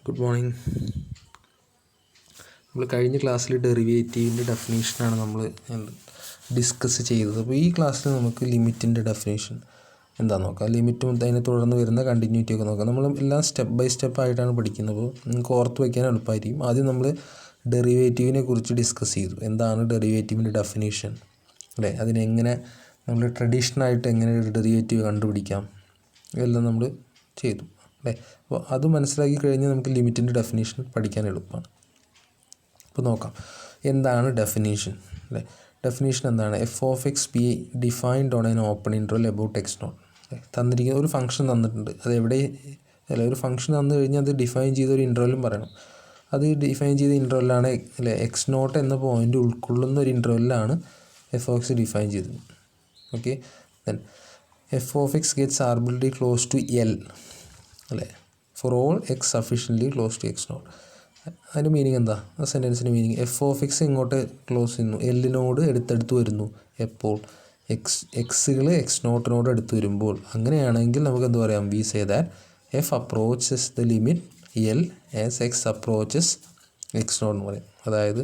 Good morning. നമ്മൾ കഴിഞ്ഞ ക്ലാസ്സിൽ ഡെറിവേറ്റീവിൻ്റെ ഡെഫിനേഷനാണ് നമ്മൾ ഡിസ്കസ് ചെയ്തത്. അപ്പോൾ ഈ ക്ലാസ്സിൽ നമുക്ക് ലിമിറ്റിൻ്റെ ഡെഫിനേഷൻ എന്താണെന്ന് നോക്കാം. ലിമിറ്റും അതിനെ തുടർന്ന് വരുന്ന കണ്ടിന്യൂറ്റി ഒക്കെ നോക്കാം. നമ്മൾ എല്ലാം സ്റ്റെപ്പ് ബൈ സ്റ്റെപ്പ് ആയിട്ടാണ് പഠിക്കുന്നത്. അപ്പോൾ നിങ്ങൾക്ക് ഓർത്ത് വയ്ക്കാൻ എളുപ്പമായിരിക്കും. ആദ്യം നമ്മൾ ഡെറിവേറ്റീവിനെ കുറിച്ച് ഡിസ്കസ് ചെയ്തു. എന്താണ് ഡെറിവേറ്റീവിൻ്റെ ഡെഫിനേഷൻ, അല്ലേ? അതിനെങ്ങനെ നമ്മൾ ട്രഡീഷണലായിട്ട് എങ്ങനെ ഒരു ഡെറിവേറ്റീവ് കണ്ടുപിടിക്കാം, ഇതെല്ലാം നമ്മൾ ചെയ്തു, അല്ലേ? അപ്പോൾ അത് മനസ്സിലാക്കി കഴിഞ്ഞാൽ നമുക്ക് ലിമിറ്റിൻ്റെ ഡെഫിനേഷൻ പഠിക്കാൻ എളുപ്പമാണ്. അപ്പോൾ നോക്കാം എന്താണ് ഡെഫിനേഷൻ, അല്ലേ? ഡെഫിനേഷൻ എന്താണ്? F of X be defined on an open interval about X nought. തന്നിരിക്കുന്ന ഒരു ഫംഗ്ഷൻ തന്നിട്ടുണ്ട്, അത് എവിടെ അല്ല ഒരു ഫംഗ്ഷൻ തന്നു കഴിഞ്ഞാൽ അത് ഡിഫൈൻ ചെയ്ത ഒരു ഇൻട്രവലും പറയണം. അത് ഡിഫൈൻ ചെയ്ത ഇൻട്രവലാണ്, അല്ലേ? എക്സ് നോട്ട് എന്ന പോയിൻ്റ് ഉൾക്കൊള്ളുന്ന ഒരു ഇൻട്രവലിലാണ് എഫ് ഓഫ് എക്സ് ഡിഫൈൻ ചെയ്തത്. Okay, then F of X gets arbitrary close to L, അല്ലേ? For all X sufficiently close to X naught. അതിൻ്റെ മീനിങ് എന്താ? ആ സെൻറ്റൻസിൻ്റെ മീനിങ് എഫ് ഓഫ് എക്സ് ഇങ്ങോട്ട് ക്ലോസ് ചെയ്യുന്നു, എല്ലിനോട് എടുത്തെടുത്ത് വരുന്നു. എപ്പോൾ എക്സുകൾ എക്സ് നോട്ടിനോട് എടുത്ത് വരുമ്പോൾ. അങ്ങനെയാണെങ്കിൽ നമുക്ക് എന്ത് പറയാം? We say that F approaches the limit L as X approaches X nought എന്ന് പറയും. അതായത്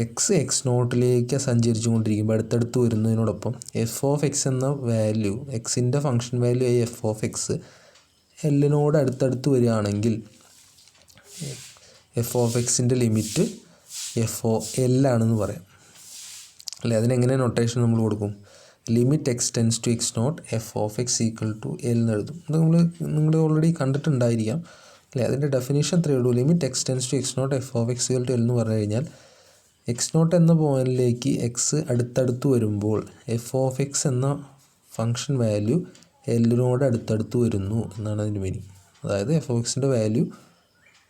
എക്സ് നോട്ടിലേക്ക് സഞ്ചരിച്ചു കൊണ്ടിരിക്കുമ്പോൾ അടുത്തടുത്ത് വരുന്നതിനോടൊപ്പം എഫ് ഓഫ് എക്സ് എന്ന വാല്യൂ, എക്സിൻ്റെ ഫംഗ്ഷൻ വാല്യൂ ആയി എഫ് ഓഫ് എക്സ് എല്ലിനോട് അടുത്തടുത്ത് വരികയാണെങ്കിൽ എഫ് ഓഫ് എക്സിൻ്റെ ലിമിറ്റ് എഫ് ഒ എല്ലാണെന്ന് പറയാം, അല്ലേ? അതിനെങ്ങനെ നൊട്ടേഷൻ നമ്മൾ കൊടുക്കും? Limit X tends to X not F of X equal to L എന്ന് എഴുതും. അത് നിങ്ങൾ ഓൾറെഡി കണ്ടിട്ടുണ്ടായിരിക്കാം, അല്ലേ? അതിൻ്റെ ഡെഫിനേഷൻ അത്രയേ ഉള്ളൂ. Limit X tends to X not F of X equal to L എന്ന് പറഞ്ഞു കഴിഞ്ഞാൽ എക്സ് നോട്ട് എന്ന പോയിന്റിലേക്ക് എക്സ് അടുത്തടുത്ത് വരുമ്പോൾ എഫ് ഓഫ് എക്സ് എന്ന ഫംഗ്ഷൻ വാല്യൂ എല്ലിനോട് അടുത്തടുത്ത് വരുന്നു എന്നാണ് അതിൻ്റെ മീനിങ്. അതായത് എഫ് ഓഫ് എക്സിൻ്റെ വാല്യൂ,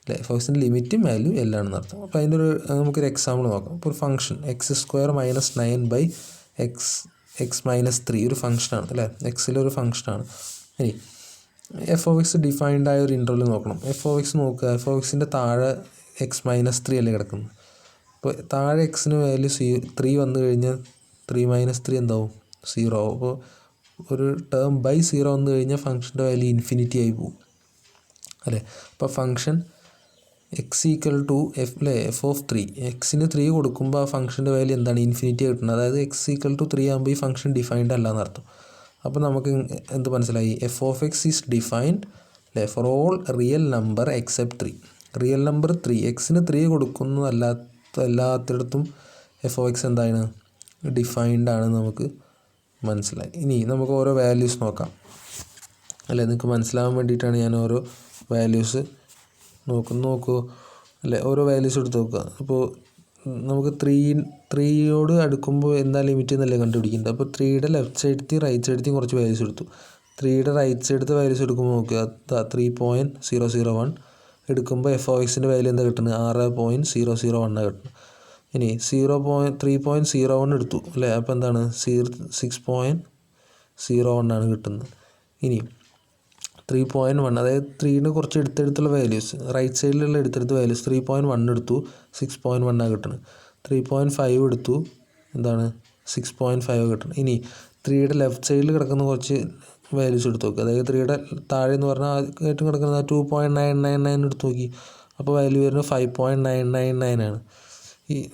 അല്ലേ, എഫ് ഓഫ് എക്സിൻ്റെ ലിമിറ്റും വാല്യൂ എല്ലാണെന്ന് അർത്ഥം. അപ്പോൾ അതിൻ്റെ നമുക്കൊരു എക്സാമ്പിൾ നോക്കാം. ഇപ്പോൾ ഒരു function X square minus 9/x(3) ഒരു ഫംഗ്ഷനാണ്, അല്ലേ? എക്സിലൊരു ഫംഗ്ഷനാണ്. ഇനി എഫ് ഓഫ് എക്സ് ഡിഫൈൻഡ് ആയ ഒരു ഇൻ്റർവൽ നോക്കണം. എഫ് ഓഫ് എക്സ് നോക്കുക, എഫ് ഓഫ് എക്സിൻ്റെ താഴെ x-3 അല്ലേ കിടക്കുന്നത്. അപ്പോൾ താഴെ എക്സിന് വാല്യൂ 3 വന്നു കഴിഞ്ഞാൽ 3 - 3 എന്താവും? 0 ആവും. അപ്പോൾ ഒരു ടേം ബൈ 0 വന്നു കഴിഞ്ഞാൽ ഫംഗ്ഷൻ്റെ വാല്യൂ ഇൻഫിനിറ്റി ആയി പോകും, അല്ലേ? അപ്പോൾ function X equal to F, അല്ലേ? എഫ് ഓഫ് 3 എക്സിന് 3 കൊടുക്കുമ്പോൾ ആ ഫംഗ്ഷൻ്റെ വാല്യൂ എന്താണ്? ഇൻഫിനിറ്റി കിട്ടുന്നത്. അതായത് എക്സ് ഈക്വൽ ടു 3 ആകുമ്പോൾ ഈ ഫംഗ്ഷൻ ഡിഫൈൻഡ് അല്ല എന്നർത്ഥം. അപ്പോൾ നമുക്ക് എന്ത് മനസ്സിലായി? F of X is defined, അല്ലേ, for all real number except 3. Real number 3, എക്സിന് 3 എല്ലാത്തിടത്തും എഫ് ഓഫ് എക്സ് എന്താണ്? ഡിഫൈൻഡ് ആണെന്ന് നമുക്ക് മനസ്സിലായി. ഇനി നമുക്ക് ഓരോ വാല്യൂസ് നോക്കാം, അല്ലേ? നിങ്ങൾക്ക് മനസ്സിലാവാൻ വേണ്ടിയിട്ടാണ് ഞാൻ ഓരോ വാല്യൂസ് നോക്കൂ, അല്ലേ? ഓരോ വാല്യൂസ് എടുത്ത് നോക്കുക. അപ്പോൾ നമുക്ക് 3യോട് അടുക്കുമ്പോൾ എന്താ ലിമിറ്റ് എന്നല്ലേ കണ്ടുപിടിക്കേണ്ടത്. അപ്പോൾ 3യുടെ ലെഫ്റ്റ് സൈഡത്തെയും റൈറ്റ് സൈഡത്തെയും കുറച്ച് വാല്യൂസ് എടുത്തു. 3യുടെ റൈറ്റ് സൈഡത്തെ വാല്യൂസ് എടുക്കുമ്പോൾ നോക്കുക, 3.001 എടുക്കുമ്പോൾ എഫ് ഓഫ് എക്സിൻ്റെ വാല്യൂ എന്താ കിട്ടുന്നത്? 6.001 കിട്ടുന്നത്. ഇനി 3.01 എടുത്തു, അല്ലേ? അപ്പോൾ എന്താണ്? 6.01 ആണ് കിട്ടുന്നത്. ഇനി 3.1, അതായത് 3ന് കുറച്ച് എടുത്തെടുത്തുള്ള വാല്യൂസ്, റൈറ്റ് സൈഡിലുള്ള എടുത്തെടുത്ത വാല്യൂസ് 3.1 എടുത്തു, 6.1 ആണ് കിട്ടുന്നത്. 3.5 എടുത്തു, എന്താണ്? 6.5 കിട്ടുന്നത്. ഇനി 3യുടെ ലെഫ്റ്റ് സൈഡിൽ കിടക്കുന്ന കുറച്ച് വാല്യൂസ് എടുത്ത് നോക്കുക. അതായത് 3യുടെ താഴെ എന്ന് പറഞ്ഞാൽ ഏറ്റവും കിടക്കുന്നത് 2.999 എടുത്ത് നോക്കി. അപ്പോൾ വാല്യൂ വരുന്നത് 5.999 ആണ്,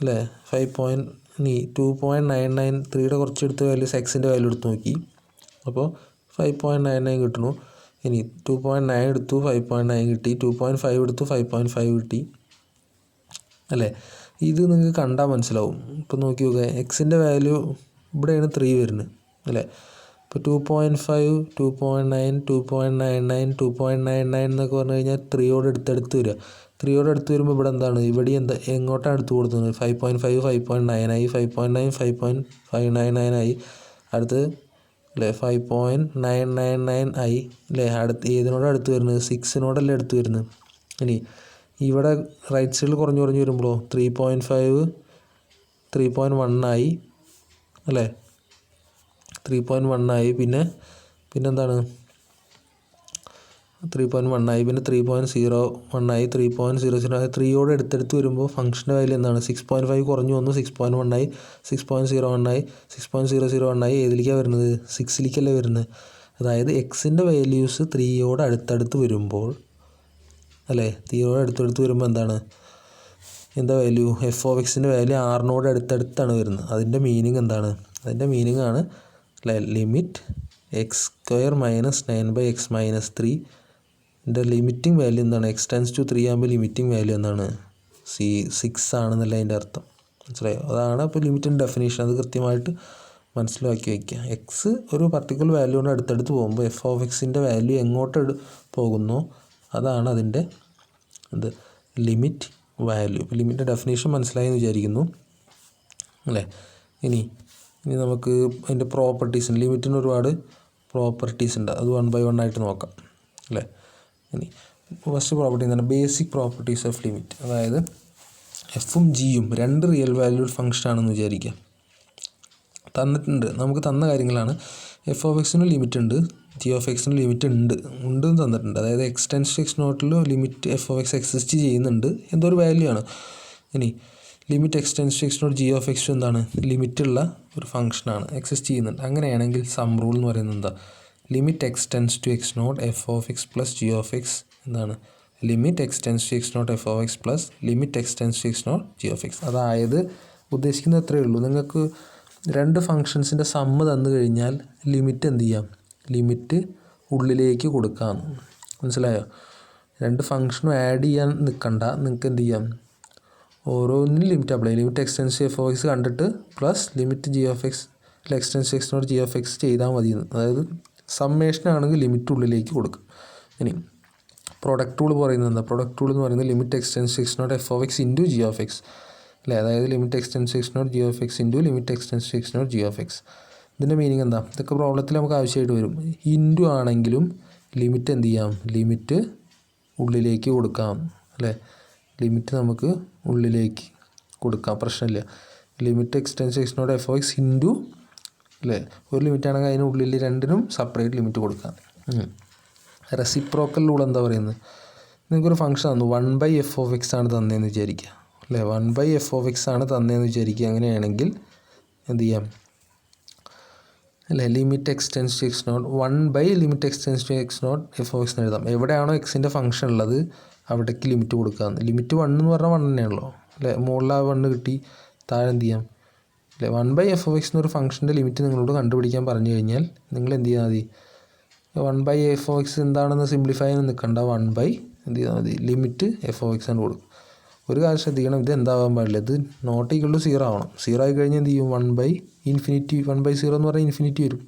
അല്ലേ? 2.99 3യുടെ കുറച്ച് എടുത്ത വാല്യൂസ് എക്സിൻ്റെ വാല്യൂ എടുത്ത് നോക്കി, അപ്പോൾ 5.99 കിട്ടുന്നു. ഇനി 2.9 എടുത്തു, 5.9 കിട്ടി. 2.5 എടുത്തു, 5.5 കിട്ടി, അല്ലേ? ഇത് നിങ്ങൾക്ക് കണ്ടാൽ മനസ്സിലാവും. ഇപ്പോൾ നോക്കി നോക്കുക, എക്സിൻ്റെ വാല്യൂ ഇവിടെയാണ് 3 വരുന്നത്, അല്ലേ? ഇപ്പോൾ 2.5, 2.9, 2.99, 2.99 എന്നൊക്കെ പറഞ്ഞു കഴിഞ്ഞാൽ 3യോട് അടുത്തടുത്ത് വരിക. 3യോട് അടുത്ത് വരുമ്പോൾ ഇവിടെ എന്താണ്? ഇവിടെ എങ്ങോട്ടാണ് അടുത്ത് കൊടുക്കുന്നത്? 5.5 5.9 ആയി, 5.9 5.599 ആയി, അടുത്ത്, അല്ലേ? 5.999 ആയി, അല്ലേ? ഏതിനോട് അടുത്ത് വരുന്നത്? 6നോടല്ലേ അടുത്ത് വരുന്നത്. ഇനി ഇവിടെ റൈറ്റ് സൈഡിൽ കുറഞ്ഞ് വരുമ്പോഴോ 3.5 3.1 ആയി, അല്ലേ? 3.1 ആയി, പിന്നെ എന്താണ്? 3.1 ആയി, പിന്നെ 3.01 ആയി, 3.00 ആയി. 3യോട് അടുത്തടുത്ത് വരുമ്പോൾ ഫംഗ്ഷൻ്റെ വാല്യൂ എന്താണ്? 6.5 കുറഞ്ഞു വന്നു, 6.1 ആയി, 6.01 ആയി, 6.001 ആയി. ഏതിലേക്കാണ് വരുന്നത്? 6ലേക്കല്ലേ വരുന്നത്. അതായത് എക്സിൻ്റെ വാല്യൂസ് 3യോട് അടുത്തടുത്ത് വരുമ്പോൾ, അല്ലേ? തീരോട് അടുത്തടുത്ത് വരുമ്പോൾ എന്താ വാല്യൂ? എഫ് ഓഫ് എക്സിൻ്റെ വാല്യൂ ആറിനോട് അടുത്തടുത്താണ് വരുന്നത്. അതിൻ്റെ മീനിങ് എന്താണ്? അതിൻ്റെ മീനിങ് ആണ് limit X square minus 9/x minus 3 limiting value എന്താണ്? x ടെൻസ് ടു 3 ആകുമ്പോൾ ലിമിറ്റിംഗ് വാല്യൂ എന്താണ്? 6 ആണെന്നല്ല അതിൻ്റെ അർത്ഥം. മനസ്സിലായോ? അതാണ് അപ്പോൾ ലിമിറ്റിൻ്റെ ഡെഫിനേഷൻ. അത് കൃത്യമായിട്ട് മനസ്സിലാക്കി വയ്ക്കുക. എക്സ് ഒരു പർട്ടിക്കുലർ വാല്യൂ കൊണ്ട് അടുത്തടുത്ത് പോകുമ്പോൾ എഫ് ഓഫ് എക്സിൻ്റെ വാല്യൂ എങ്ങോട്ട് പോകുന്നോ അതാണ് അതിൻ്റെ ലിമിറ്റ് വാല്യൂ. ഇപ്പോൾ ലിമിറ്റിൻ്റെ ഡെഫിനേഷൻ മനസ്സിലായി എന്ന് വിചാരിക്കുന്നു അല്ലേ? ഇനി നമുക്ക് അതിൻ്റെ പ്രോപ്പർട്ടീസ്, ലിമിറ്റിന് ഒരുപാട് പ്രോപ്പർട്ടീസ് ഉണ്ട്. അത് 1 by 1 ആയിട്ട് നോക്കാം അല്ലേ? ഇനി ഫസ്റ്റ് പ്രോപ്പർട്ടി എന്താണ്? Basic properties off limit. അതായത് എഫും ജിയും രണ്ട് റിയൽ വാല്യൂഡ് ഫംഗ്ഷൻ ആണെന്ന് വിചാരിക്കുക. തന്നിട്ടുണ്ട്, നമുക്ക് തന്ന കാര്യങ്ങളാണ്. എഫ് ഓഫ് എക്സിന് ലിമിറ്റ് ഉണ്ട്, ജി ഓഫ് എക്സിന് ലിമിറ്റ് ഉണ്ടെന്ന് തന്നിട്ടുണ്ട്. അതായത് എക്സ് ടെൻസ് ടു എക്സ് നോട്ടിൽ limit F of X exist ചെയ്യുന്നുണ്ട്, എന്തോ ഒരു വാല്യൂ ആണ്. ഇനി limit X tends to X not G of X എന്താണ്? ലിമിറ്റുള്ള ഒരു ഫംഗ്ഷനാണ്, എക്സിസ്റ്റ് ചെയ്യുന്നുണ്ട്. അങ്ങനെയാണെങ്കിൽ സം റൂൾ എന്ന് പറയുന്നത് എന്താ? Limit X tends to X not F of X plus G of X എന്താണ്? Limit X tends to X not F of X plus limit X tends to X not G of X. അതായത് ഉദ്ദേശിക്കുന്നത് അത്രയേ ഉള്ളൂ. നിങ്ങൾക്ക് രണ്ട് ഫങ്ഷൻസിൻ്റെ sum തന്നു കഴിഞ്ഞാൽ limit എന്ത് ചെയ്യാം? ലിമിറ്റ് ഉള്ളിലേക്ക് കൊടുക്കാം. മനസ്സിലായോ? രണ്ട് ഫങ്ഷനും ആഡ് ചെയ്യാൻ നിൽക്കണ്ട. നിങ്ങൾക്ക് എന്ത് ചെയ്യാം? ഓരോന്നിനും limit apply. Limit X tends to F of X കണ്ടിട്ട് plus limit G of X X tends to X not G of X ചെയ്താൽ മതി. അതായത് സമ്മേഷൻ ആണെങ്കിൽ ലിമിറ്റ് ഉള്ളിലേക്ക് കൊടുക്കും. ഇനി പ്രൊഡക്റ്റ് റൂൾ പറയുന്നത് എന്താ? പ്രൊഡക്റ്റ് റൂൾ എന്ന് പറയുന്നത് limit X tends to X not F of X into G of X അല്ലേ? അതായത് limit X tends to X not G of X into limit X tends to X not G of X. ഇതിൻ്റെ meaning എന്താ? ഇതൊക്കെ പ്രോബ്ലത്തിൽ നമുക്ക് ആവശ്യമായിട്ട് വരും. Into ആണെങ്കിലും limit എന്ത് ചെയ്യാം? ലിമിറ്റ് ഉള്ളിലേക്ക് കൊടുക്കാം അല്ലേ? ലിമിറ്റ് നമുക്ക് ഉള്ളിലേക്ക് കൊടുക്കാം, പ്രശ്നമില്ല. Limit X tends to X not F of X into അല്ലേ? ഒരു ലിമിറ്റ് ആണെങ്കിൽ അതിന് ഉള്ളിൽ രണ്ടിനും സെപ്പറേറ്റ് ലിമിറ്റ് കൊടുക്കാം. റെസിപ്രോക്കൽ റൂൾ എന്താ പറയുന്നത്? നിങ്ങൾക്കൊരു ഫംഗ്ഷൻ തന്നു, 1/f ഓഫ് എക്സ് ആണ് തന്നതെന്ന് വിചാരിക്കുക അല്ലേ? 1/f ഓഫ് എക്സ് ആണ് തന്നതെന്ന് വിചാരിക്കുക. അങ്ങനെയാണെങ്കിൽ എന്ത് ചെയ്യാം? അല്ലേ, limit X tends to X nought 1 limit X tends to X not F of X എന്ന് എഴുതാം. എവിടെയാണോ എക്സിൻ്റെ ഫംഗ്ഷൻ ഉള്ളത് അവിടേക്ക് ലിമിറ്റ് കൊടുക്കാമെന്ന്. ലിമിറ്റ് 1 എന്ന് പറഞ്ഞാൽ 1 തന്നെയാണല്ലോ അല്ലേ? മുകളിൽ ആ 1 കിട്ടി, താഴെ എന്ത് ചെയ്യാം? അല്ലേ, 1/f ഓഫ് എക്സ് എന്നൊരു ഫംഗ്ഷൻ്റെ ലിമിറ്റ് നിങ്ങളോട് കണ്ടുപിടിക്കാൻ പറഞ്ഞു കഴിഞ്ഞാൽ നിങ്ങൾ എന്ത് ചെയ്താൽ മതി? 1/f ഓഫ് എക്സ് എന്താണെന്ന് സിംപ്ലിഫൈ ചെയ്യാൻ നിൽക്കണ്ട. 1 എന്ത് ചെയ്താൽ മതി? ലിമിറ്റ് എഫ് ഓഫ് എക്സ് ആണ് കൊടുക്കും. ഒരു കാര്യം ശ്രദ്ധിക്കണം, ഇത് എന്താവാൻ പാടില്ല, ഇത് നോട്ട് ഈക്വൽ ടു 0 ആവണം. 0 ആയി കഴിഞ്ഞാൽ എന്ത് ചെയ്യും? 1/∞ 1/0 എന്ന് പറഞ്ഞാൽ ഇൻഫിനിറ്റി വരും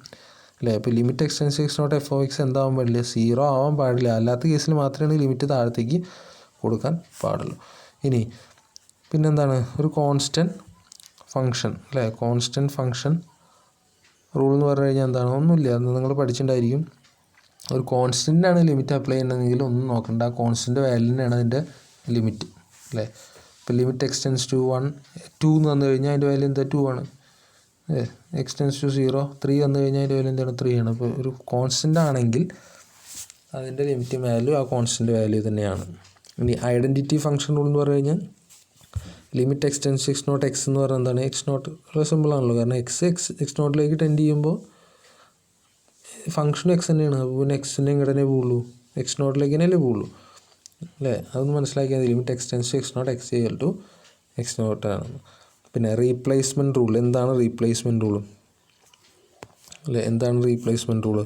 അല്ലേ? അപ്പോൾ limit X tends to X not F of X എന്താവാൻ പാടില്ല? 0 ആവാൻ പാടില്ല. അല്ലാത്ത കേസിൽ മാത്രമേ ലിമിറ്റ് താഴത്തേക്ക് കൊടുക്കാൻ പാടുള്ളൂ. ഇനി പിന്നെന്താണ്? ഒരു കോൺസ്റ്റൻറ്റ് ഫംഗ്ഷൻ അല്ലേ? കോൺസ്റ്റൻറ്റ് ഫംഗ്ഷൻ റൂൾ എന്ന് പറഞ്ഞു കഴിഞ്ഞാൽ എന്താണ്? ഒന്നുമില്ല, അത് നിങ്ങൾ പഠിച്ചിട്ടുണ്ടായിരിക്കും. ഒരു കോൺസ്റ്റൻ്റാണ് ലിമിറ്റ് അപ്ലൈ ചെയ്യണമെങ്കിൽ ഒന്നും നോക്കണ്ട, കോൺസ്റ്റൻ്റ് വാല്യൂവിനാണ് അതിൻ്റെ ലിമിറ്റ് അല്ലേ? ഇപ്പോൾ ലിമിറ്റ് എക്സ് ടെൻസ് ടു 2 എന്ന് വന്നു കഴിഞ്ഞാൽ അതിൻ്റെ വാല്യൂ എന്താ? 2 ആണ്. എക്സ് ടെൻസ് ടു 0 3 വന്നു കഴിഞ്ഞാൽ അതിൻ്റെ വാല്യൂ എന്താണ്? 3 ആണ്. അപ്പോൾ ഒരു കോൺസ്റ്റൻ്റ് ആണെങ്കിൽ അതിൻ്റെ ലിമിറ്റ് വാല്യൂ ആ കോൺസ്റ്റൻ്റ് വാല്യൂ തന്നെയാണ്. ഇനി ഐഡൻറ്റിറ്റി ഫംഗ്ഷൻ റൂൾ എന്ന് പറഞ്ഞു കഴിഞ്ഞാൽ limit X tends to X not X എന്ന് പറഞ്ഞാൽ എന്താണ്? എക്സ് നോട്ട് വളരെ സിമ്പിളാണല്ലോ, കാരണം എക്സ് നോട്ടിലേക്ക് ടെൻഡ് ചെയ്യുമ്പോൾ ഫംഗ്ഷനും എക്സ് തന്നെയാണ്. അപ്പോൾ പിന്നെ എക്സിൻ്റെ ഇങ്ങോട്ടേ പോവുള്ളൂ, എക്സ് നോട്ടിലേക്ക് തന്നെയല്ലേ പോവുള്ളൂ അല്ലേ? അതൊന്ന് മനസ്സിലാക്കിയാൽ മതി. Limit X tends to X not x equal to x നോട്ടാണ്. പിന്നെ റീപ്ലേസ്മെൻറ്റ് റൂൾ. എന്താണ് റീപ്ലേസ്മെൻറ്റ് റൂൾ അല്ലേ? എന്താണ് replacement rule?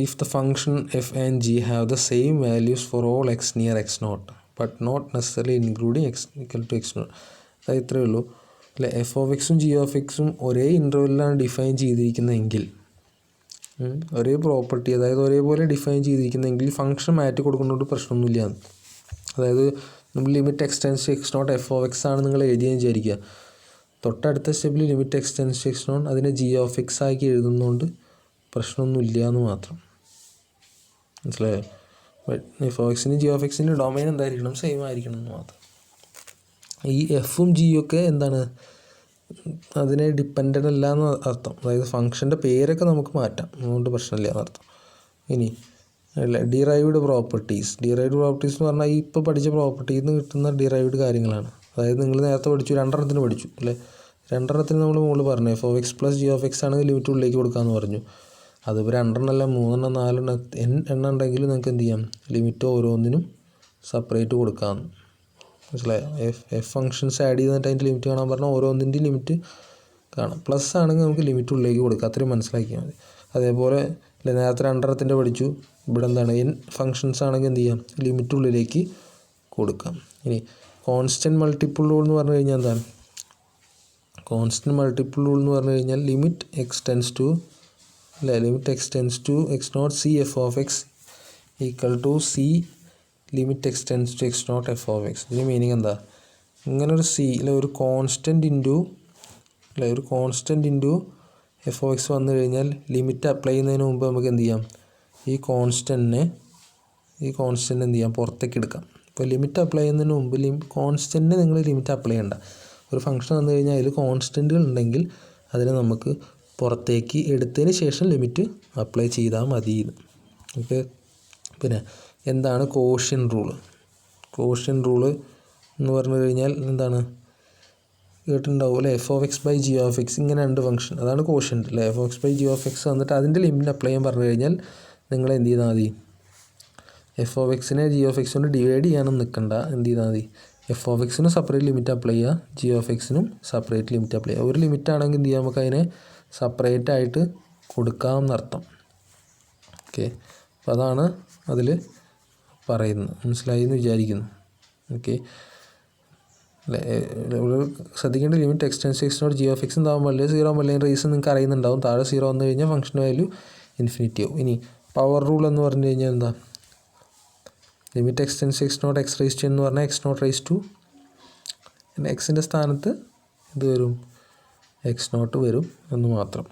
If the function f and g have the same values for all x near x not but not necessarily including x equal to X not. അത് ഇത്രയേ ഉള്ളൂ അല്ലേ? F of എക്സും g of എക്സും ഒരേ ഇൻ്റർവെല്ലിലാണ് define ചെയ്തിരിക്കുന്നതെങ്കിൽ, ഒരേ property അതായത് ഒരേപോലെ ഡിഫൈൻ ചെയ്തിരിക്കുന്നതെങ്കിൽ ഫംഗ്ഷൻ മാറ്റി കൊടുക്കുന്നതുകൊണ്ട് പ്രശ്നമൊന്നുമില്ല. അതായത് നമ്മൾ limit X tends to X not F of X ആണ് നിങ്ങൾ എഴുതിയെന്ന് വിചാരിക്കുക. തൊട്ടടുത്ത സ്റ്റെപ്പിൽ limit X tends to X nought അതിനെ ജി ഓഫ് എക്സ് ആക്കി എഴുതുന്നതുകൊണ്ട് പ്രശ്നമൊന്നുമില്ല എന്ന് മാത്രം. മനസ്സിലായോ? എഫ് ഓഫ് എക്സിന് ജി ഓഫ് എക്സിൻ്റെ ഡൊമൈൻ എന്തായിരിക്കണം? സെയിം ആയിരിക്കണം എന്ന് മാത്രം. ഈ എഫും ജിയും ഒക്കെ എന്താണ്? അതിനെ ഡിപ്പെൻഡൻ്റ് അല്ല എന്ന് അർത്ഥം. അതായത് ഫംഗ്ഷൻ്റെ പേരൊക്കെ നമുക്ക് മാറ്റാം, അതുകൊണ്ട് പ്രശ്നമില്ല എന്നർത്ഥം. ഇനി ഡിറൈവ്ഡ് പ്രോപ്പർട്ടീസ്. ഡിറൈവ്ഡ് പ്രോപ്പർട്ടീസ് എന്ന് പറഞ്ഞാൽ ഈ ഇപ്പോൾ പഠിച്ച പ്രോപ്പർട്ടിയിൽ നിന്ന് കിട്ടുന്ന ഡിറൈവ്ഡ് കാര്യങ്ങളാണ്. അതായത് നിങ്ങൾ നേരത്തെ പഠിച്ചു, 2 പഠിച്ചു അല്ലേ? 2 നമ്മൾ മുകളിൽ പറഞ്ഞു F of X plus G of X ആണെങ്കിൽ ലിമിറ്റ് ഉള്ളിലേക്ക് കൊടുക്കാമെന്ന് പറഞ്ഞു. അതിപ്പോൾ 2 അല്ല 3 4 എണ്ണം ഉണ്ടെങ്കിൽ നിങ്ങൾക്ക് എന്ത് ചെയ്യാം? ലിമിറ്റ് ഓരോന്നിനും സെപ്പറേറ്റ് കൊടുക്കാം. മനസ്സിലായോ? എഫ് ഫങ്ഷൻസ് ആഡ് ചെയ്തിട്ട് അതിൻ്റെ ലിമിറ്റ് കാണാൻ പറഞ്ഞാൽ ഓരോന്നിൻ്റെയും ലിമിറ്റ് കാണാം. പ്ലസ് ആണെങ്കിൽ നമുക്ക് ലിമിറ്റ് ഉള്ളിലേക്ക് കൊടുക്കാം. അത്രയും മനസ്സിലാക്കിയാൽ മതി. അതേപോലെ നേരത്തെ രണ്ടെണ്ണത്തിൻ്റെ പഠിച്ചു. ഇവിടെ എന്താണ് എൻ ഫങ്ഷൻസ് ആണെങ്കിൽ എന്ത് ചെയ്യാം? ലിമിറ്റ് ഉള്ളിലേക്ക് കൊടുക്കാം. ഇനി കോൺസ്റ്റൻറ്റ് മൾട്ടിപ്പിൾ റൂൾ എന്ന് പറഞ്ഞു കഴിഞ്ഞാൽ എന്താണ്? കോൺസ്റ്റൻറ്റ് മൾട്ടിപ്പിൾ റൂൾ എന്ന് പറഞ്ഞു കഴിഞ്ഞാൽ limit X tends to X nought C F of X equal to C limit X tends to X not F of X. ഇതിന് മീനിങ് എന്താ? ഇങ്ങനെ ഒരു സി ഒരു constant into F of X വന്നു കഴിഞ്ഞാൽ ലിമിറ്റ് അപ്ലൈ ചെയ്യുന്നതിന് മുമ്പ് നമുക്ക് എന്ത് ചെയ്യാം? ഈ കോൺസ്റ്റൻറ്റിനെ എന്ത് ചെയ്യാം? പുറത്തേക്ക് എടുക്കാം. ഇപ്പോൾ ലിമിറ്റ് അപ്ലൈ ചെയ്യുന്നതിന് മുമ്പ് കോൺസ്റ്റൻറ്റിന് നിങ്ങൾ ലിമിറ്റ് അപ്ലൈ ചെയ്യണ്ട. ഒരു ഫംഗ്ഷൻ വന്നു കഴിഞ്ഞാൽ അതിൽ കോൺസ്റ്റൻറ്റുകൾ ഉണ്ടെങ്കിൽ അതിനെ നമുക്ക് പുറത്തേക്ക് എടുത്തതിന് ശേഷം ലിമിറ്റ് അപ്ലൈ ചെയ്താൽ മതി. ഓക്കെ. പിന്നെ എന്താണ് കോഷ്യൻ റൂള്? കോഷ്യൻ റൂള് എന്ന് പറഞ്ഞു കഴിഞ്ഞാൽ എന്താണ്? കേട്ടിട്ടുണ്ടാവും അല്ലേ? F of X by G of X, ഇങ്ങനെ രണ്ട് ഫംഗ്ഷൻ, അതാണ് കോഷ്യൻ്റ് അല്ലേ? F of X by G of X വന്നിട്ട് അതിൻ്റെ ലിമിറ്റ് അപ്ലൈ ചെയ്യാൻ പറഞ്ഞു കഴിഞ്ഞാൽ നിങ്ങൾ എന്ത് ചെയ്താൽ മതി? എഫ് ഓഫ് എക്സിനെ ജി ഓഫ് എക്സ് കൊണ്ട് ഡിവൈഡ് ചെയ്യാനൊന്നും നിൽക്കണ്ട. എന്ത് ചെയ്താൽ മതി? എഫ് ഓഫ് എക്സിനും സെപ്പറേറ്റ് ലിമിറ്റ് അപ്ലൈ ചെയ്യുക, ജി ഓഫ് എക്സിനും സെപ്പറേറ്റ് ലിമിറ്റ് അപ്ലൈ ചെയ്യുക. ഒരു ലിമിറ്റ് ആണെങ്കിൽ എന്ത് ചെയ്യാം? നമുക്ക് അതിനെ സെപ്പറേറ്റ് ആയിട്ട് കൊടുക്കാമെന്നർത്ഥം. ഓക്കെ. അപ്പോൾ അതാണ് അതിൽ പറയുന്നത്. മനസ്സിലായി എന്ന് വിചാരിക്കുന്നു. ഓക്കെ. ശ്രദ്ധിക്കേണ്ട limit X tends to X not G of x എന്താകുമ്പോൾ വലിയ 0 വലിയ റീസൺ നിങ്ങൾക്ക് അറിയുന്നുണ്ടാവും. താഴെ 0 വന്നു കഴിഞ്ഞാൽ ഫംഗ്ഷൻ വാല്യൂ ഇൻഫിനിറ്റി ആവും. ഇനി പവർ റൂൾ എന്ന് പറഞ്ഞു കഴിഞ്ഞാൽ എന്താ? Limit X tends to X not X rise to എന്ന് പറഞ്ഞാൽ എക്സ് നോട്ട് റൈസ് ടു എക്സിൻ്റെ സ്ഥാനത്ത് ഇത് വരും, എക്സ് നോട്ട് വരും എന്ന് മാത്രം.